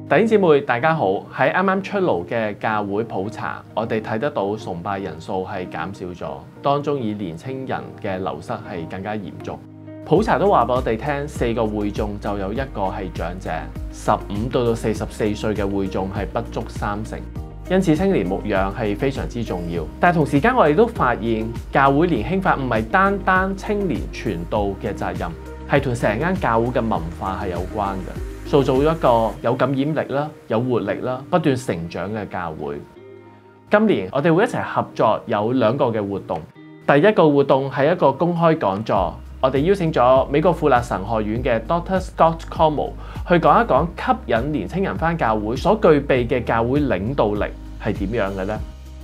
弟兄姊妹，大家好！喺啱啱出爐嘅教會普查，我哋睇得到崇拜人數係減少咗，當中以年青人嘅流失係更加嚴重。普查都話俾我哋聽，4個會眾就有1個係長者，15到44歲嘅會眾係不足30%。因此青年牧養係非常之重要。但係同時間我哋都發現，教會年輕化唔係單單青年傳道嘅責任，係同成間教會嘅文化係有關嘅，塑造一個有感染力啦、有活力啦、不斷成長嘅教會。今年我哋會一齊合作有2個嘅活動。第一個活動係一個公開講座。我哋邀請咗美國富勒神學院嘅 Dr. Scott Como 去講一講吸引年青人返教會所具備嘅教會領導力係點樣嘅呢？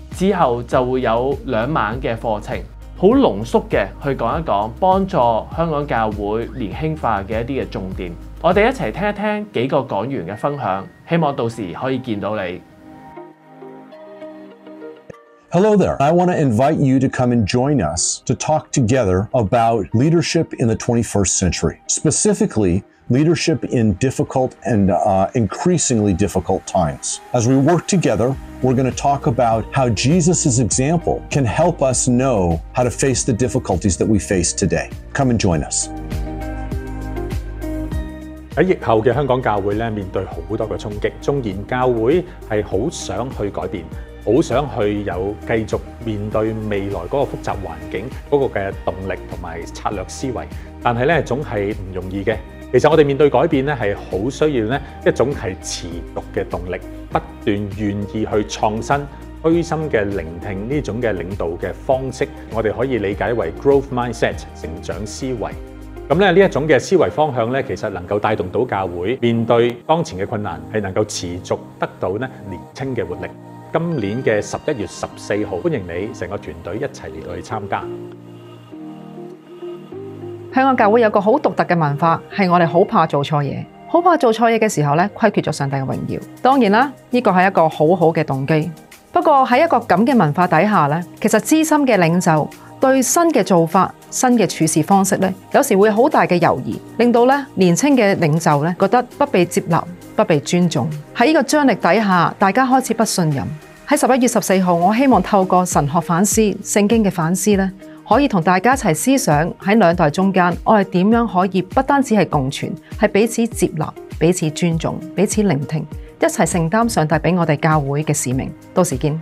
之後就會有2晚嘅課程，好濃縮嘅去講一講幫助香港教會年輕化嘅一啲嘅重點。我哋一齊聽一聽幾個講員嘅分享，希望到時可以見到你。Hello there. I want to invite you to come and join us to talk together about leadership in the 21st century, specifically leadership in difficult and increasingly difficult times. As we work together, we're going to talk about how Jesus' example can help us know how to face the difficulties that we face today. Come and join us. 喺疫後嘅香港教會咧，面對好多嘅衝擊，縱然教會係好想去改變，好想去有繼續面對未來嗰個複雜環境嗰個嘅動力同埋策略思維，但係咧總係唔容易嘅。其實我哋面對改變咧係好需要咧一種係持續嘅動力，不斷願意去創新、虛心嘅聆聽呢種嘅領導嘅方式，我哋可以理解為 growth mindset 成長思維。咁咧呢一種嘅思維方向咧，其實能夠帶動到教會面對當前嘅困難，係能夠持續得到咧年青嘅活力。今年嘅11月14號，歡迎你成個團隊一齊嚟到去參加。香港教會有個好獨特嘅文化，係我哋好怕做錯嘢，好怕做錯嘢嘅時候咧，虧缺咗上帝嘅榮耀。當然啦，呢個係一個好好嘅動機。不過喺一個咁嘅文化底下咧，其實資深嘅領袖對新嘅做法、新嘅處事方式咧，有時會好大嘅猶豫，令到咧年輕嘅領袖咧覺得不被接納、不被尊重。喺呢個張力底下，大家開始不信任。喺11月14號，我希望透過神學反思、聖經嘅反思咧，可以同大家一齊思想喺2代中間，我哋點樣可以不單止係共存，係彼此接納、彼此尊重、彼此聆聽，一齊承擔上帝俾我哋教會嘅使命。到時見。